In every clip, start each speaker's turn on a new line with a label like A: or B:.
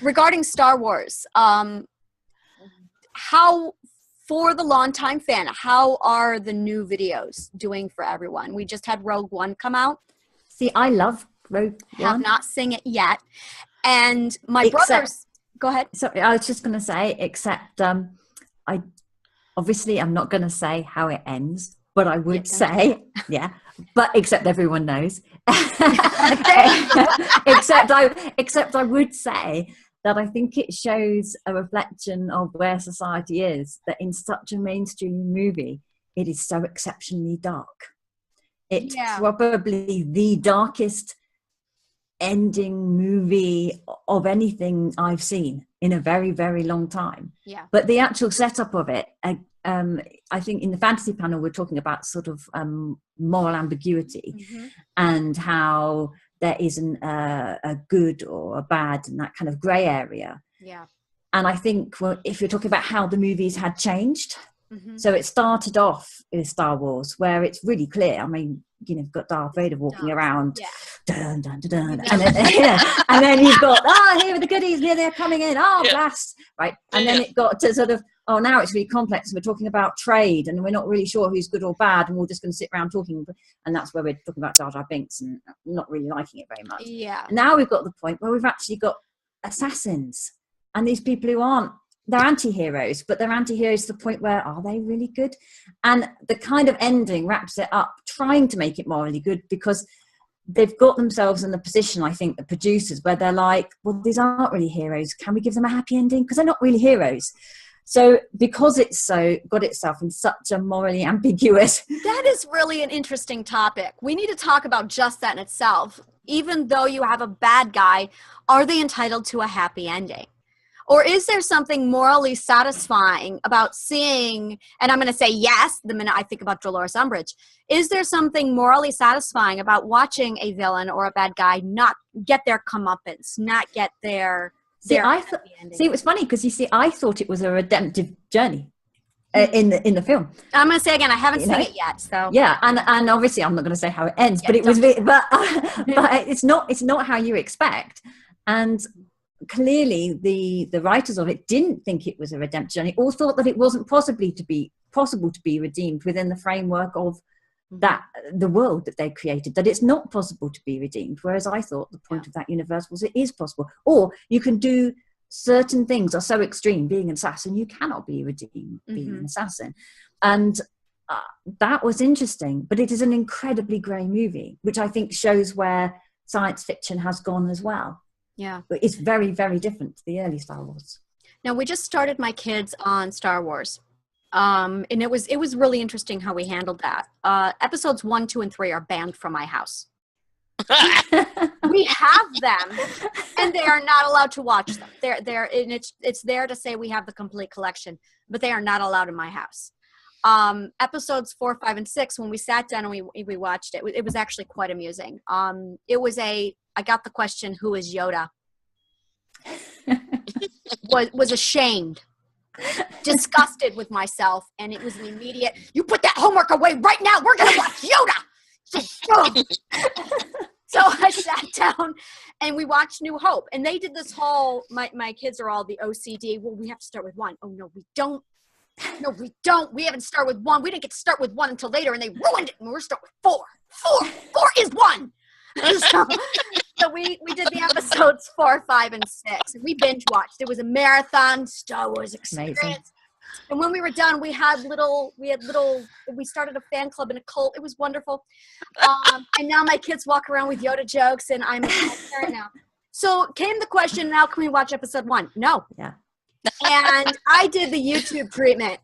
A: Regarding Star Wars, how, for the longtime fan, how are the new videos doing for everyone? We just had Rogue One come out.
B: See, I love Rogue One.
A: Have not seen it yet. And my brothers... Go ahead.
B: Sorry, I was just going to say, except I'm not going to say how it ends, but I would say, but except everyone knows. except I would say that I think it shows a reflection of where society is, that in such a mainstream movie, it is so exceptionally dark. It's probably the darkest ending movie of anything I've seen in a very, very long time.
A: Yeah.
B: But the actual setup of it, I think in the fantasy panel, we're talking about sort of moral ambiguity and how there isn't a good or a bad and that kind of grey area.
A: Yeah.
B: And I think, well, if you're talking about how the movies had changed, so it started off with Star Wars, where it's really clear. I mean, you've got Darth Vader walking around, dun, dun, dun, dun, and then you've got, here are the goodies, here they're coming in, blast, right? And then it got to sort of, now it's really complex, and we're talking about trade, and we're not really sure who's good or bad, and we're just going to sit around talking, and that's where we're talking about Jar Jar Binks and not really liking it very much.
A: Yeah.
B: And now we've got the point where we've actually got assassins, and these people who they're anti-heroes, but they're anti-heroes to the point where, are they really good? And the kind of ending wraps it up, trying to make it morally good, because they've got themselves in the position, I think, the producers, where they're like, well, these aren't really heroes. Can we give them a happy ending? Because they're not really heroes. So because it's got itself in such a morally ambiguous...
A: That is really an interesting topic. We need to talk about just that in itself. Even though you have a bad guy, are they entitled to a happy ending? Or is there something morally satisfying about seeing, and I'm going to say yes the minute I think about Dolores Umbridge, is there something morally satisfying about watching a villain or a bad guy not get their comeuppance, not get their happy ending?
B: See, it was funny because I thought it was a redemptive journey in the film.
A: I'm going to say again, I haven't seen it yet. So
B: yeah, and obviously I'm not going to say how it ends, but it was, but it's not how you expect. And clearly the writers of it didn't think it was a redemption journey, or thought that it wasn't possible to be redeemed within the framework of the world that they created, that it's not possible to be redeemed. Whereas I thought the point of that universe was it is possible, or you can do certain things are so extreme. Being an assassin, you cannot be redeemed being an assassin. And that was interesting, but it is an incredibly grey movie, which I think shows where science fiction has gone as well.
A: Yeah.
B: But it's very, very different to the early Star Wars.
A: Now, we just started my kids on Star Wars. And it was really interesting how we handled that. Episodes 1, 2, and 3 are banned from my house. We have them, and they are not allowed to watch them. And it's there to say we have the complete collection, but they are not allowed in my house. Episodes 4, 5, and 6, when we sat down and we watched it, it was actually quite amusing. I got the question, who is Yoda? was ashamed, disgusted with myself, and it was an immediate, you put that homework away right now, we're going to watch Yoda! So I sat down and we watched New Hope, and they did this whole, my kids are all the OCD, well, we have to start with 1. Oh, no, we don't. No, we don't. We haven't started with 1. We didn't get to start with 1 until later, and they ruined it, and we're starting with 4. 4 is 1. So we did the episodes 4, 5, and 6. And we binge watched. It was a marathon Star Wars experience. Amazing. And when we were done, we started a fan club and a cult. It was wonderful. And now my kids walk around with Yoda jokes, and I'm a parent now. So came the question, now can we watch episode 1? No.
B: Yeah.
A: And I did the YouTube treatment.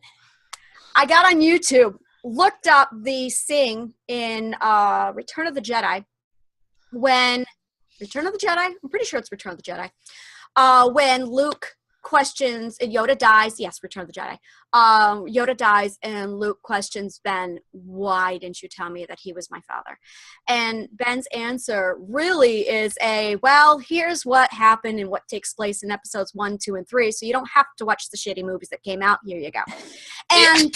A: I got on YouTube, looked up the scene in Return of the Jedi, I'm pretty sure it's Return of the Jedi, when Luke questions, and Yoda dies, yes, Return of the Jedi, Yoda dies and Luke questions Ben, why didn't you tell me that he was my father? And Ben's answer really is well, here's what happened and what takes place in episodes 1, 2, and 3. So you don't have to watch the shitty movies that came out. Here you go. And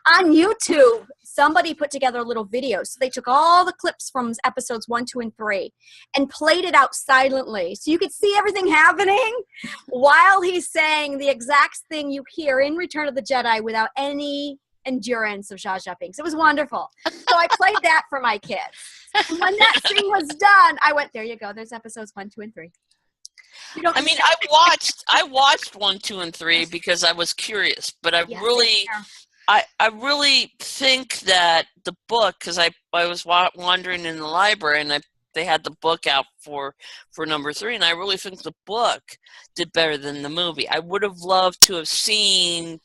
A: on YouTube, somebody put together a little video. So they took all the clips from episodes 1, 2, and 3 and played it out silently. So you could see everything happening while he's saying the exact thing you hear in Return of the Jedi without any endurance of Jar Jar Binks. It was wonderful. So I played that for my kids. And when that scene was done, I went, there you go. There's episodes 1, 2, and 3.
C: I mean, I watched 1, 2, and 3 because I was curious, but I really think that the book, because I was wandering in the library and they had the book out for number 3, and I really think the book did better than the movie. I would have loved to have seen.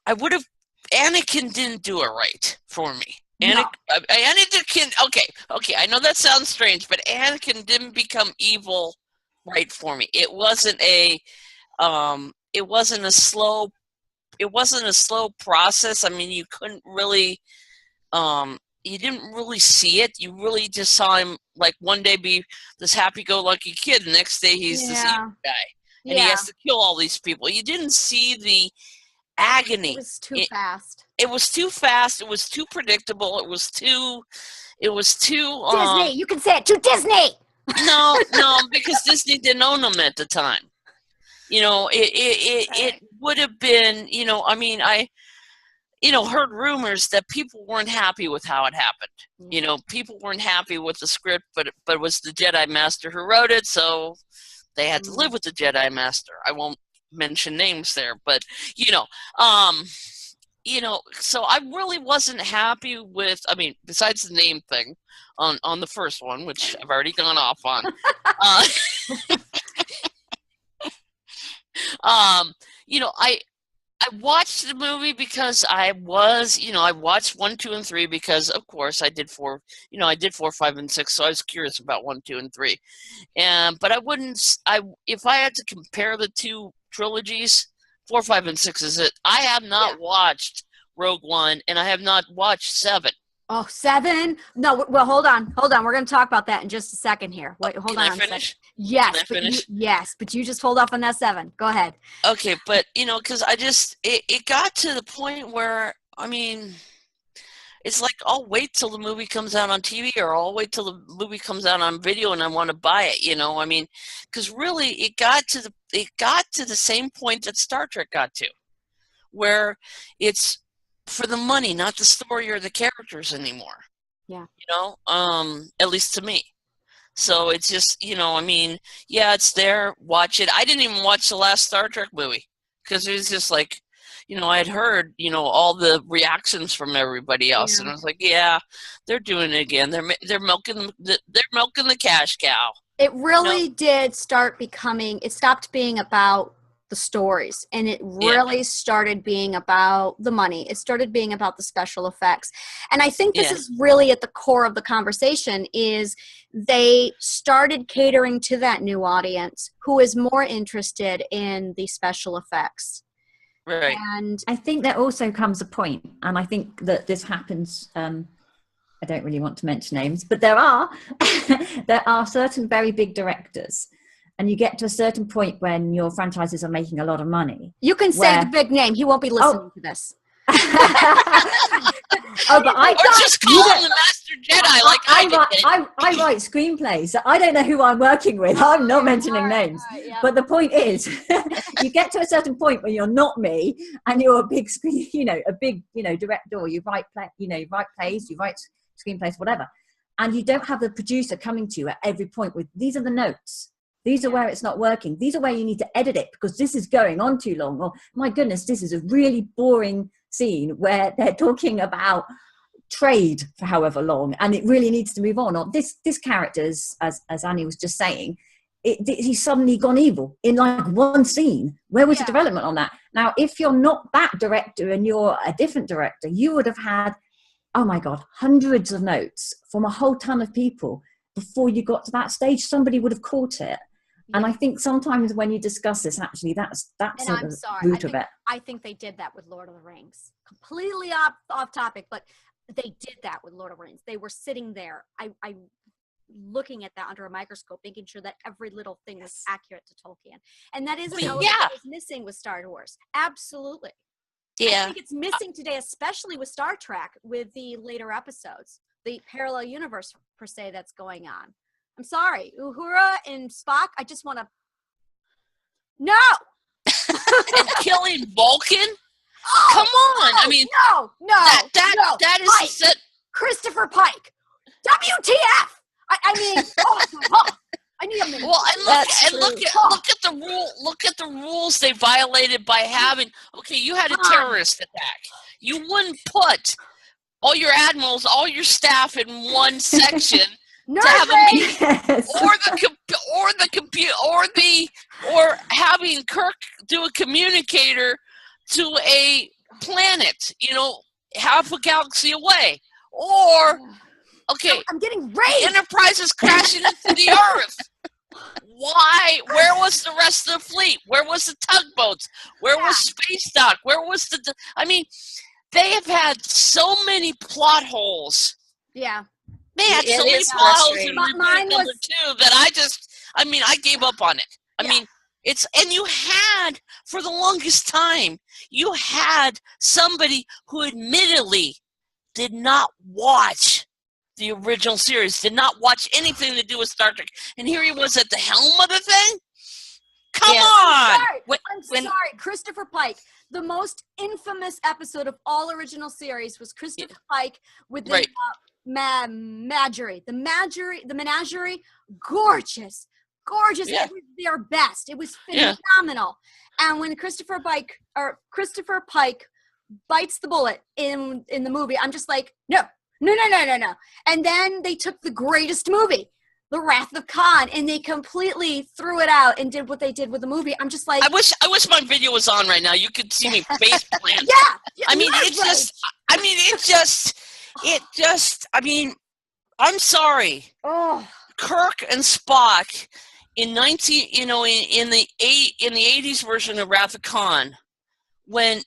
C: Anakin didn't do it right for me. Anakin, okay, I know that sounds strange, but Anakin didn't become evil right for me. It wasn't a slow process. I mean, you couldn't really, you didn't really see it. You really just saw him like one day be this happy-go-lucky kid, the next day he's this evil guy, and he has to kill all these people. You didn't see the agony.
A: It was too fast.
C: It was too fast. It was too predictable. It was too
A: Disney. You can say it to Disney.
C: No, because Disney didn't own them at the time. It would have been. I mean, I heard rumors that people weren't happy with how it happened. People weren't happy with the script, but it was the Jedi Master who wrote it, so they had to live with the Jedi Master. I won't mention names there, but so I really wasn't happy with, I mean, besides the name thing on the first one, which I've already gone off on. I watched the movie because I watched 1, 2, and 3 because, of course, I did 4, 5, and 6, so I was curious about 1, 2, and 3. But if I had to compare the two trilogies, 4, 5, and 6 is it. I have not watched Rogue One, and I have not watched 7.
A: Oh, 7? No, well, hold on. We're going to talk about that in just a second here. Wait, hold on.
C: Can I finish?
A: Yes, but you just hold off on that 7. Go ahead.
C: Okay, but, because it got to the point where, I mean, it's like I'll wait till the movie comes out on TV, or I'll wait till the movie comes out on video and I want to buy it, I mean, because really it got to the same point that Star Trek got to, where it's for the money, not the story or the characters anymore.
A: Yeah.
C: At least to me. So it's just, I mean, yeah, it's there. Watch it. I didn't even watch the last Star Trek movie because it was just like, I had heard, all the reactions from everybody else, and I was like, yeah, they're doing it again. They're milking the cash cow.
A: It really did start becoming. It stopped being about the stories, and it really started being about the money. It started being about the special effects, and I think this is really at the core of the conversation. Is they started catering to that new audience who is more interested in the special effects.
C: Right.
B: And I think there also comes a point, and I think that this happens, I don't really want to mention names, but there are certain very big directors, and you get to a certain point when your franchises are making a lot of money.
A: You can say the big name. He won't be listening to this.
C: Just call him the Master Jedi like I
B: write screenplays. So I don't know who I'm working with. I'm not mentioning names. But the point is, you get to a certain point where you're not me, and you're a big screen, director. You write plays, you write screenplays, whatever, and you don't have the producer coming to you at every point with these are the notes. These are where it's not working. These are where you need to edit it because this is going on too long. Or, my goodness, this is a really boring scene where they're talking about trade for however long and it really needs to move on. Or this character's, as Annie was just saying, he's suddenly gone evil in like one scene. Where was the development on that? Now, if you're not that director and you're a different director, you would have had, oh my God, hundreds of notes from a whole ton of people before you got to that stage. Somebody would have caught it. And I think sometimes when you discuss this, actually, that's
A: And
B: at
A: I'm
B: the
A: sorry.
B: root of it.
A: I think they did that with Lord of the Rings. Completely off topic, but they did that with Lord of the Rings. They were sitting there, I looking at that under a microscope, making sure that every little thing was accurate to Tolkien. And that is an element that was missing with Star Wars. Absolutely.
D: Yeah.
A: I think it's missing today, especially with Star Trek, with the later episodes, the parallel universe per se that's going on. I'm sorry, Uhura and Spock. I just want to. No.
C: And killing Vulcan.
A: Oh,
C: Come on! I mean,
A: no.
C: That is
A: Pike.
C: set.
A: Christopher Pike. WTF? I mean, I need a minute.
C: Well, and look at the rule. Look at the rules they violated by having. Okay, you had a terrorist attack. You wouldn't put all your admirals, all your staff in one section. To have a meeting, or having Kirk do a communicator to a planet, half a galaxy away, or
A: I'm getting raised.
C: Enterprise is crashing into the Earth. Why? Where was the rest of the fleet? Where was the tugboats? Where was Space Dock? Where was the? I mean, they have had so many plot holes.
A: Yeah.
C: They had so many plot holes in Reboot number 2 that I gave up on it. I mean, and you had, for the longest time, you had somebody who admittedly did not watch the original series, did not watch anything to do with Star Trek. And here he was at the helm of the thing? Come on!
A: I'm sorry. Christopher Pike. The most infamous episode of all original series was Christopher Pike with the menagerie. Gorgeous. Yeah. It was their best. It was phenomenal. And when Christopher Pike bites the bullet in the movie, I'm just like, no. And then they took the greatest movie, The Wrath of Khan, and they completely threw it out and did what they did with the movie. I'm just like,
C: I wish my video was on right now. You could see me face plant. I'm sorry.
A: Oh.
C: Kirk and Spock in the 80s version of Wrath of Khan, when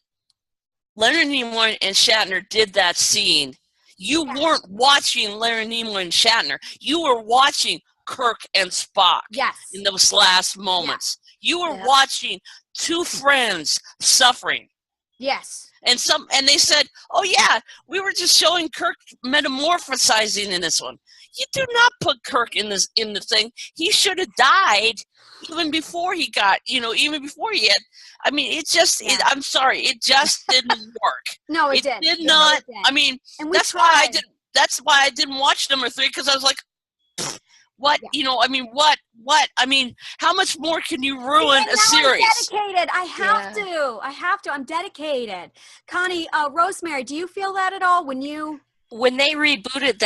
C: Leonard Nimoy and Shatner did that scene, you weren't watching Leonard Nimoy and Shatner. You were watching Kirk and Spock in those last moments. You were watching two friends suffering.
A: Yes.
C: And they said, "Oh yeah, we were just showing Kirk metamorphosizing in this one." You do not put Kirk in the thing. He should have died even before he got, even before he had. I mean, it just. I'm sorry, it just didn't work.
A: No, it did.
C: Did not.
A: It did.
C: I mean, that's why I didn't watch number 3, because I was like, what?
A: Yeah.
C: What? I mean, how much more can you ruin a series?
A: I'm dedicated. I have to. I'm dedicated. Connie, Rosemary, do you feel that at all
D: when they rebooted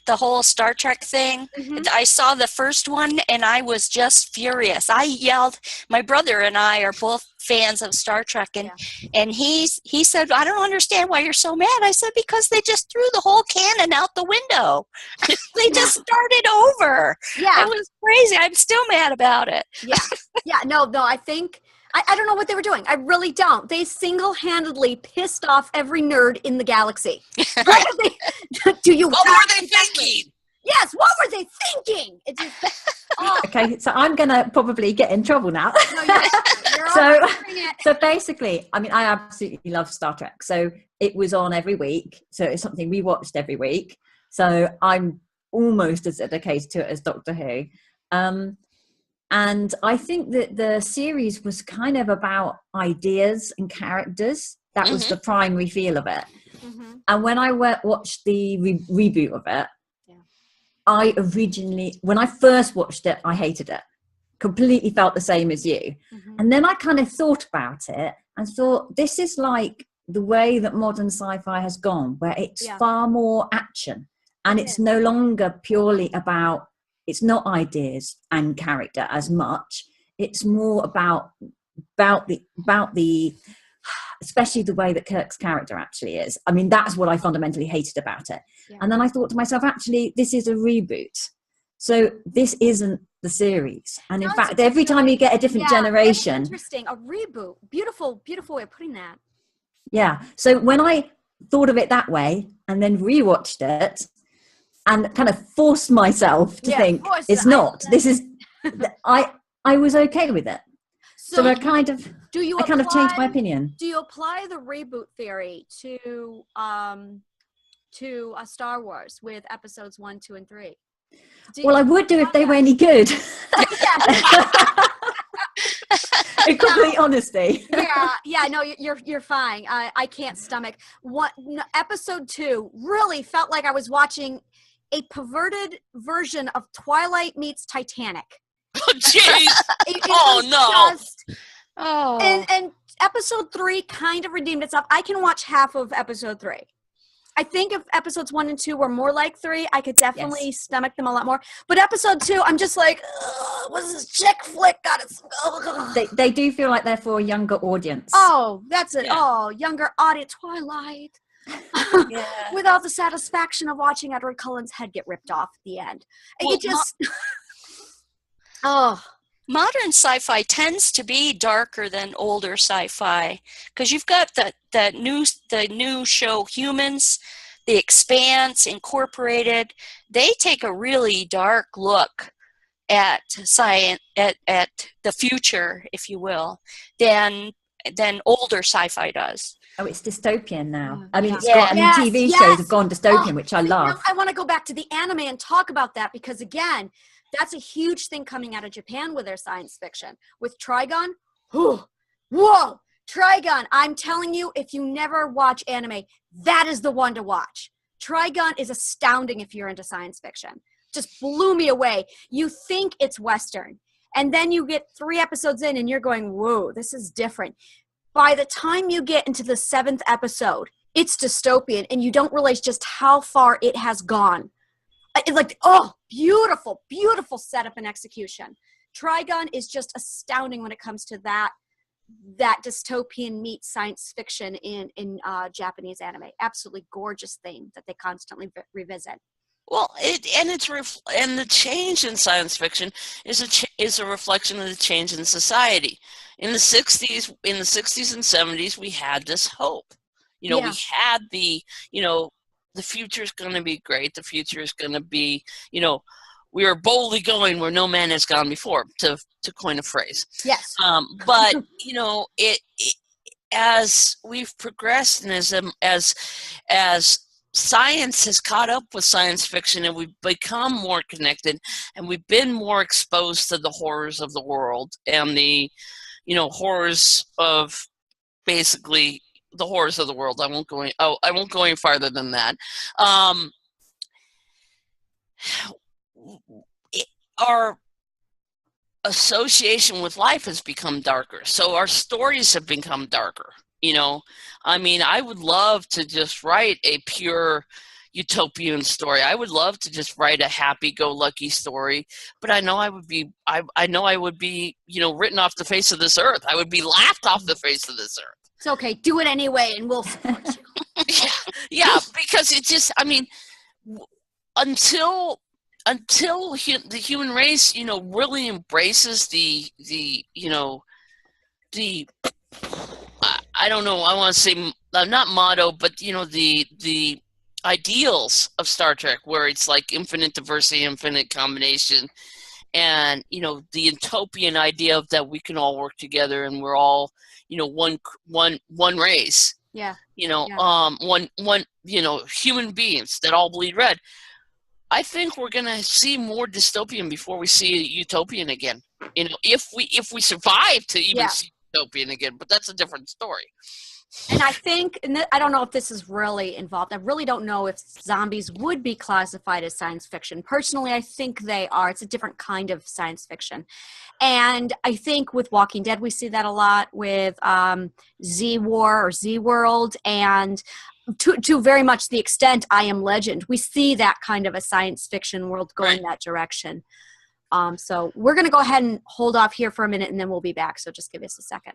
D: the whole Star Trek thing?
A: Mm-hmm.
D: I saw the first one and I was just furious. I yelled. My brother and I are both fans of Star Trek, and he said, "I don't understand why you're so mad." I said, "Because they just threw the whole canon out the window. They just started over."
A: Yeah,
D: it was crazy. I'm still mad about it.
A: No. I think. I don't know what they were doing. I really don't. They single-handedly pissed off every nerd in the galaxy.
C: Right.
A: What
C: were they thinking?
A: Yes, what were they thinking? It's just,
B: Okay, so I'm going to probably get in trouble now.
A: No,
B: so basically, I mean, I absolutely love Star Trek. So it was on every week. So it's something we watched every week. So I'm almost as dedicated to it as Doctor Who. And I think that the series was kind of about ideas and characters. That was the primary feel of it.
A: Mm-hmm.
B: And when I watched the reboot of it, when I first watched it, I hated it. Completely felt the same as you.
A: Mm-hmm.
B: And then I kind of thought about it and thought, this is like the way that modern sci-fi has gone, where it's far more action. And it's no longer purely about, it's not ideas and character as much. It's more about the especially the way that Kirk's character actually is. I mean, that's what I fundamentally hated about it. Yeah. And then I thought to myself, actually, this is a reboot. So this isn't the series. And in
A: No,
B: fact,
A: it's a
B: every time you get a different
A: Yeah, that's
B: generation.
A: interesting. A reboot. Beautiful, beautiful way of putting that.
B: Yeah. So when I thought of it that way and then rewatched it and kind of forced myself to think it's not, this is, I was okay with it. So I kind of changed my opinion.
A: Do you apply the reboot theory to Star Wars with episodes 1, 2, and 3?
B: Well, I would do if they were any good. In complete honesty.
A: Yeah. No, you're fine. I can't stomach episode 2. Really felt like I was watching a perverted version of Twilight meets Titanic.
C: Oh, jeez. No.
A: And episode 3 kind of redeemed itself. I can watch half of episode 3. I think if episodes 1 and 2 were more like 3, I could definitely stomach them a lot more. But episode 2, I'm just like, what's this chick flick? God,
B: they do feel like they're for a younger audience.
A: Oh, that's it. Yeah. Oh, younger audience. Twilight. Without the satisfaction of watching Edward Cullen's head get ripped off at the end. And you just...
D: Modern sci-fi tends to be darker than older sci-fi because you've got the new show Humans, The Expanse, Incorporated. They take a really dark look at science, at the future, if you will, than older sci-fi does.
B: Oh, it's dystopian now. I mean, TV shows have gone dystopian, which I love.
A: I want to go back to the anime and talk about that because, again, that's a huge thing coming out of Japan with their science fiction. With Trigun, whoa, Trigun. I'm telling you, if you never watch anime, that is the one to watch. Trigun is astounding if you're into science fiction. Just blew me away. You think it's Western, and then you get 3 episodes in and you're going, whoa, this is different. By the time you get into the 7th episode, it's dystopian, and you don't realize just how far it has gone. It's like, beautiful, beautiful setup and execution. Trigun is just astounding when it comes to that dystopian meets science fiction in Japanese anime. Absolutely gorgeous thing that they constantly revisit.
C: Well, and the change in science fiction is a reflection of the change in society. In the 60s and 70s, we had this hope. We had the future is going to be great. The future is going to be, we are boldly going where no man has gone before, to coin a phrase.
A: Yes.
C: But, it as we've progressed and as science has caught up with science fiction and we've become more connected and we've been more exposed to the horrors of the world and the, horrors of basically the horrors of the world. I won't go any farther than that. Our association with life has become darker. So our stories have become darker. I would love to just write a pure utopian story. I would love to just write a happy-go-lucky story, but I know I would be written off the face of this earth. I would be laughed off the face of this earth.
A: It's okay. Do it anyway, and we'll support you.
C: Yeah, because it just, until the human race, really embraces the I don't know, I want to say not motto, but the ideals of Star Trek, where it's like infinite diversity, infinite combination, and the utopian idea of that we can all work together and we're all one race.
A: Yeah.
C: One human beings that all bleed red. I think we're gonna see more dystopian before we see utopian again. If we survive to even see utopian again, but that's a different story.
A: And I think, I don't know if this is really involved. I really don't know if zombies would be classified as science fiction. Personally, I think they are. It's a different kind of science fiction. And I think with Walking Dead, we see that a lot with Z-War or Z-World, and to very much the extent I Am Legend. We see that kind of a science fiction world going that direction. So we're going to go ahead and hold off here for a minute, and then we'll be back. So just give us a second.